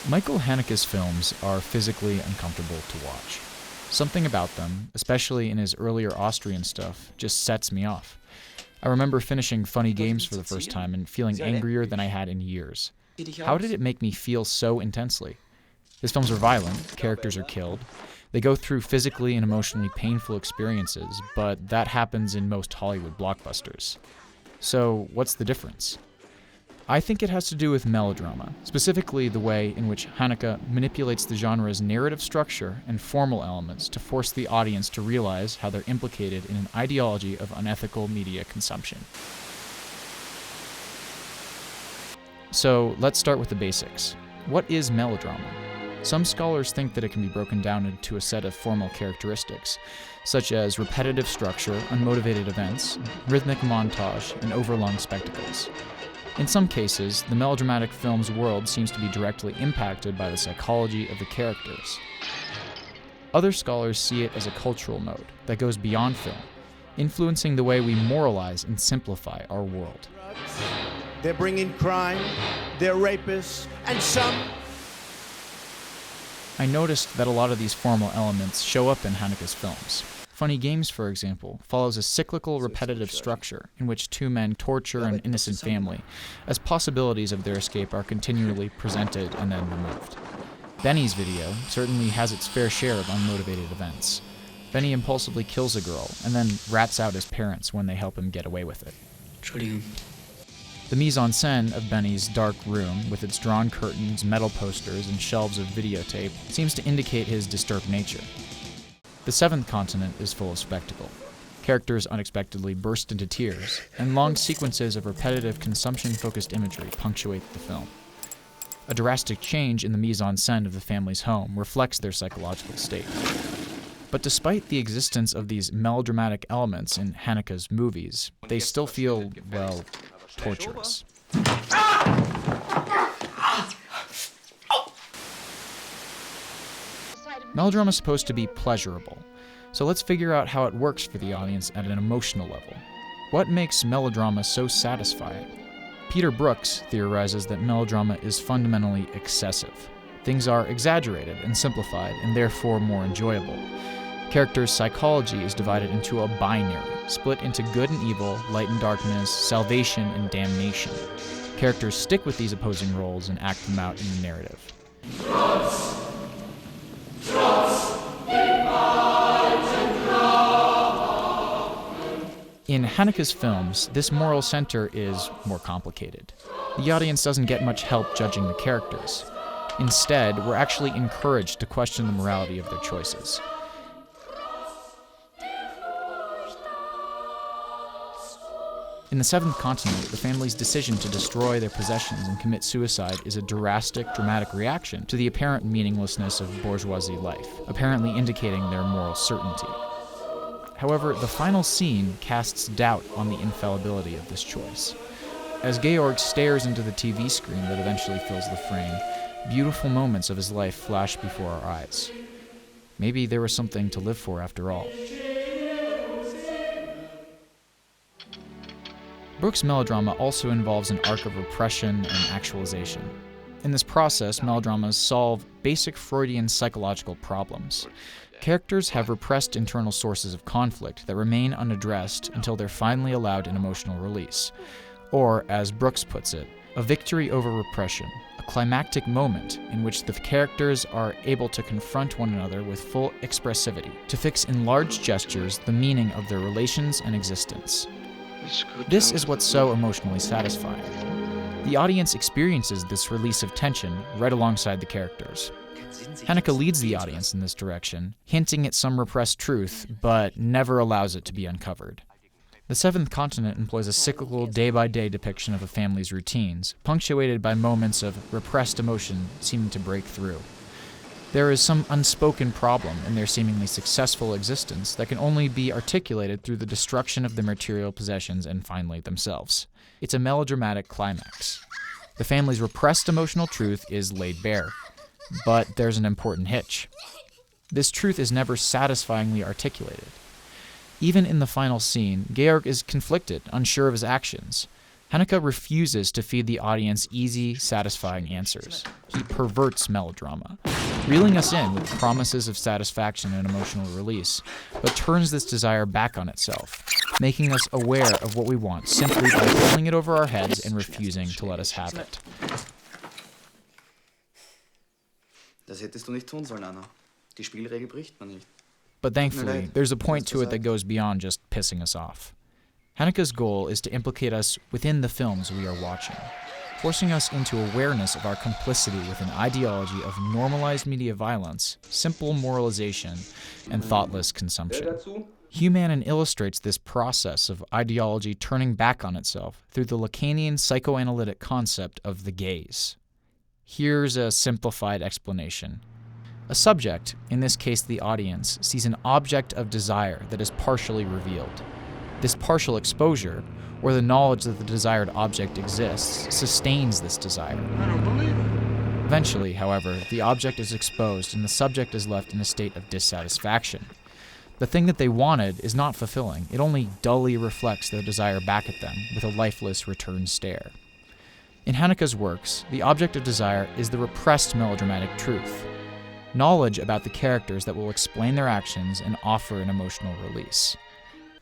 Michael Haneke's films are physically uncomfortable to watch. Something about them, especially in his earlier Austrian stuff, just sets me off. I remember finishing Funny Games for the first time and feeling angrier than I had in years. How did it make me feel so intensely? His films are violent, characters are killed. They go through physically and emotionally painful experiences, but that happens in most Hollywood blockbusters. So, what's the difference? I think it has to do with melodrama, specifically the way in which Haneke manipulates the genre's narrative structure and formal elements to force the audience to realize how they're implicated in an ideology of unethical media consumption. So, let's start with the basics. What is melodrama? Some scholars think that it can be broken down into a set of formal characteristics, such as repetitive structure, unmotivated events, rhythmic montage, and overlong spectacles. In some cases, the melodramatic film's world seems to be directly impacted by the psychology of the characters. Other scholars see it as a cultural mode that goes beyond film, influencing the way we moralize and simplify our world. They're bringing crime, they're rapists, and some... I noticed that a lot of these formal elements show up in Haneke's films. Funny Games, for example, follows a cyclical, repetitive structure in which two men torture an innocent family, as possibilities of their escape are continually presented and then removed. Benny's video certainly has its fair share of unmotivated events. Benny impulsively kills a girl, and then rats out his parents when they help him get away with it. The mise-en-scène of Benny's dark room, with its drawn curtains, metal posters, and shelves of videotape, seems to indicate his disturbed nature. The Seventh Continent is full of spectacle. Characters unexpectedly burst into tears, and long sequences of repetitive consumption-focused imagery punctuate the film. A drastic change in the mise-en-scène of the family's home reflects their psychological state. But despite the existence of these melodramatic elements in Haneke's movies, they still feel, well, torturous. Melodrama is supposed to be pleasurable, so let's figure out how it works for the audience at an emotional level. What makes melodrama so satisfying? Peter Brooks theorizes that melodrama is fundamentally excessive. Things are exaggerated and simplified, and therefore more enjoyable. Characters' psychology is divided into a binary, split into good and evil, light and darkness, salvation and damnation. Characters stick with these opposing roles and act them out in the narrative. In Haneke's films, this moral center is more complicated. The audience doesn't get much help judging the characters. Instead, we're actually encouraged to question the morality of their choices. In The Seventh Continent, the family's decision to destroy their possessions and commit suicide is a dramatic reaction to the apparent meaninglessness of bourgeoisie life, apparently indicating their moral certainty. However, the final scene casts doubt on the infallibility of this choice. As Georg stares into the TV screen that eventually fills the frame, beautiful moments of his life flash before our eyes. Maybe there was something to live for after all. Brooks' melodrama also involves an arc of repression and actualization. In this process, melodramas solve basic Freudian psychological problems. Characters have repressed internal sources of conflict that remain unaddressed until they're finally allowed an emotional release. Or, as Brooks puts it, a victory over repression, a climactic moment in which the characters are able to confront one another with full expressivity, to fix in large gestures the meaning of their relations and existence. This is what's so emotionally satisfying. The audience experiences this release of tension right alongside the characters. Haneke leads the audience in this direction, hinting at some repressed truth, but never allows it to be uncovered. The Seventh Continent employs a cyclical, day-by-day depiction of a family's routines, punctuated by moments of repressed emotion seeming to break through. There is some unspoken problem in their seemingly successful existence that can only be articulated through the destruction of their material possessions and finally themselves. It's a melodramatic climax. The family's repressed emotional truth is laid bare. But there's an important hitch. This truth is never satisfyingly articulated. Even in the final scene, Georg is conflicted, unsure of his actions. Haneke refuses to feed the audience easy, satisfying answers. He perverts melodrama, reeling us in with promises of satisfaction and emotional release, but turns this desire back on itself, making us aware of what we want simply by pulling it over our heads and refusing to let us have it. Das hättest du nicht tun sollen, Anna. Die Spielregel bricht man nicht. But thankfully, there's a point to it that goes beyond just pissing us off. Haneke's goal is to implicate us within the films we are watching, forcing us into awareness of our complicity with an ideology of normalized media violence, simple moralization, and thoughtless consumption. Humanin illustrates this process of ideology turning back on itself through the Lacanian psychoanalytic concept of the gaze. Here's a simplified explanation. A subject, in this case the audience, sees an object of desire that is partially revealed. This partial exposure, or the knowledge that the desired object exists, sustains this desire. I don't believe it. Eventually, however, the object is exposed and the subject is left in a state of dissatisfaction. The thing that they wanted is not fulfilling. It only dully reflects their desire back at them with a lifeless return stare. In Haneke's works, the object of desire is the repressed melodramatic truth, knowledge about the characters that will explain their actions and offer an emotional release.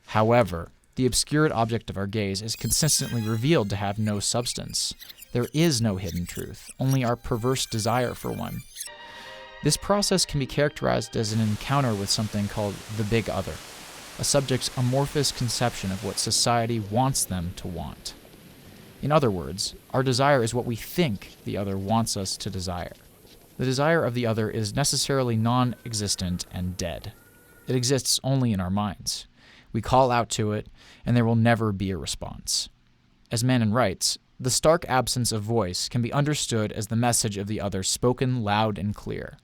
However, the obscured object of our gaze is consistently revealed to have no substance. There is no hidden truth, only our perverse desire for one. This process can be characterized as an encounter with something called the big other, a subject's amorphous conception of what society wants them to want. In other words, our desire is what we think the other wants us to desire. The desire of the other is necessarily non-existent and dead. It exists only in our minds. We call out to it, and there will never be a response. As Manin writes, the stark absence of voice can be understood as the message of the other spoken loud and clear.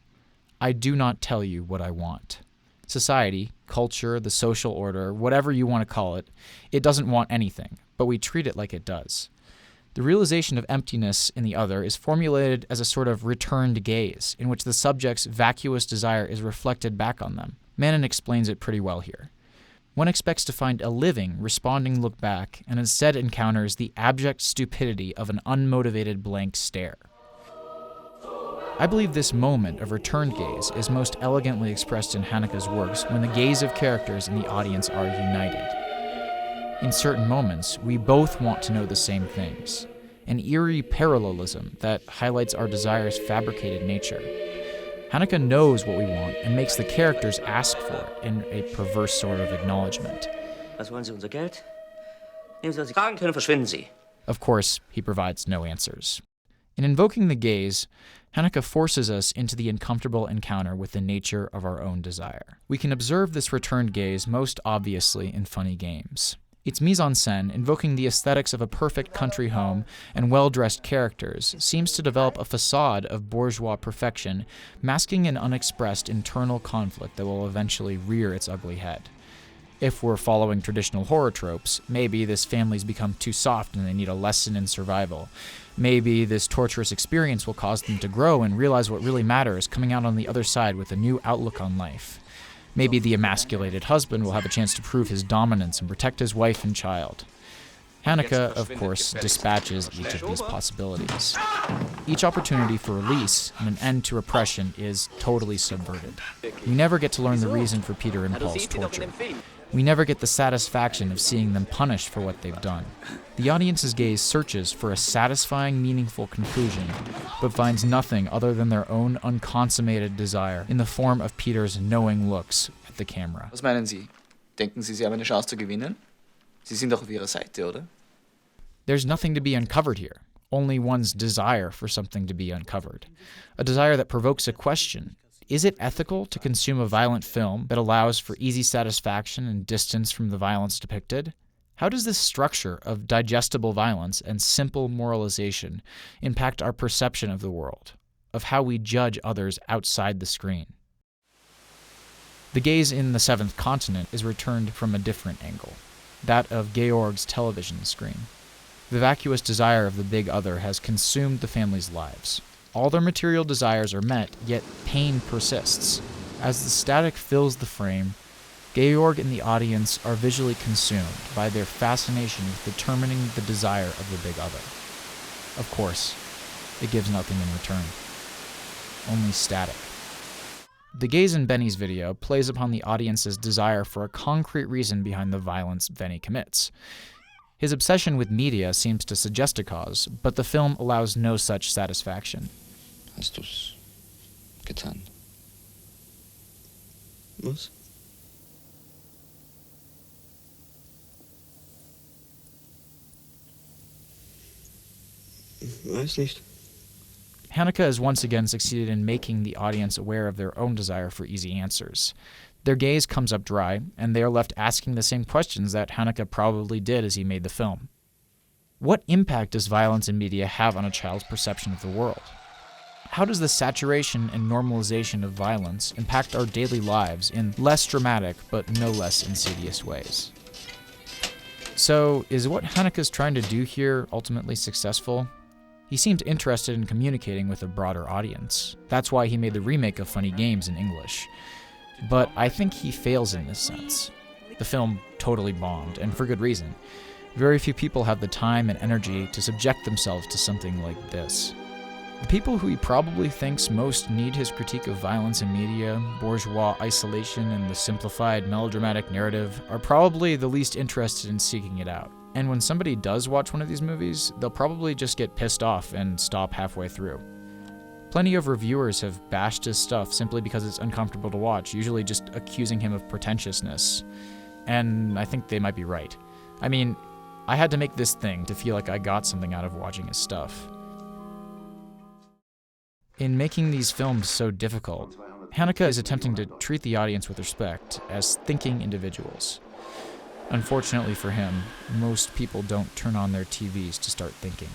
I do not tell you what I want. Society, culture, the social order, whatever you want to call it, it doesn't want anything, but we treat it like it does. The realization of emptiness in the other is formulated as a sort of returned gaze, in which the subject's vacuous desire is reflected back on them. Manin explains it pretty well here. One expects to find a living, responding look back, and instead encounters the abject stupidity of an unmotivated blank stare. I believe this moment of returned gaze is most elegantly expressed in Haneke's works when the gaze of characters and the audience are united. In certain moments, we both want to know the same things, an eerie parallelism that highlights our desire's fabricated nature. Haneke knows what we want and makes the characters ask for it in a perverse sort of acknowledgement. Was wollen Sie unser Geld? Nehmen Sie, was Sie tragen können, verschwinden Sie. Of course, he provides no answers. In invoking the gaze, Haneke forces us into the uncomfortable encounter with the nature of our own desire. We can observe this returned gaze most obviously in Funny Games. Its mise-en-scène, invoking the aesthetics of a perfect country home and well-dressed characters, seems to develop a facade of bourgeois perfection, masking an unexpressed internal conflict that will eventually rear its ugly head. If we're following traditional horror tropes, maybe this family's become too soft and they need a lesson in survival. Maybe this torturous experience will cause them to grow and realize what really matters, coming out on the other side with a new outlook on life. Maybe the emasculated husband will have a chance to prove his dominance and protect his wife and child. Haneke, of course, dispatches each of these possibilities. Each opportunity for release and an end to repression is totally subverted. We never get to learn the reason for Peter and Paul's torture. We never get the satisfaction of seeing them punished for what they've done. The audience's gaze searches for a satisfying, meaningful conclusion, but finds nothing other than their own unconsummated desire in the form of Peter's knowing looks at the camera. Was meinen Sie? Denken Sie, Sie haben eine Chance zu gewinnen? Sie sind doch auf Ihrer Seite, oder? There's nothing to be uncovered here, only one's desire for something to be uncovered. A desire that provokes a question. Is it ethical to consume a violent film that allows for easy satisfaction and distance from the violence depicted? How does this structure of digestible violence and simple moralization impact our perception of the world, of how we judge others outside the screen? The gaze in The Seventh Continent is returned from a different angle, that of Georg's television screen. The vacuous desire of the big other has consumed the family's lives. All their material desires are met, yet pain persists. As the static fills the frame, Georg and the audience are visually consumed by their fascination with determining the desire of the big other. Of course, it gives nothing in return. Only static. The gaze in Benny's video plays upon the audience's desire for a concrete reason behind the violence Benny commits. His obsession with media seems to suggest a cause, but the film allows no such satisfaction. Hast du's getan? Was? Weiß nicht. Haneke has once again succeeded in making the audience aware of their own desire for easy answers. Their gaze comes up dry, and they are left asking the same questions that Haneke probably did as he made the film. What impact does violence in media have on a child's perception of the world? How does the saturation and normalization of violence impact our daily lives in less dramatic but no less insidious ways? So, is what Haneke's trying to do here ultimately successful? He seemed interested in communicating with a broader audience. That's why he made the remake of Funny Games in English. But I think he fails in this sense. The film totally bombed, and for good reason. Very few people have the time and energy to subject themselves to something like this. The people who he probably thinks most need his critique of violence in media, bourgeois isolation, and the simplified melodramatic narrative are probably the least interested in seeking it out. And when somebody does watch one of these movies, they'll probably just get pissed off and stop halfway through. Plenty of reviewers have bashed his stuff simply because it's uncomfortable to watch, usually just accusing him of pretentiousness. And I think they might be right. I mean, I had to make this thing to feel like I got something out of watching his stuff. In making these films so difficult, Haneke is attempting to treat the audience with respect as thinking individuals. Unfortunately for him, most people don't turn on their TVs to start thinking.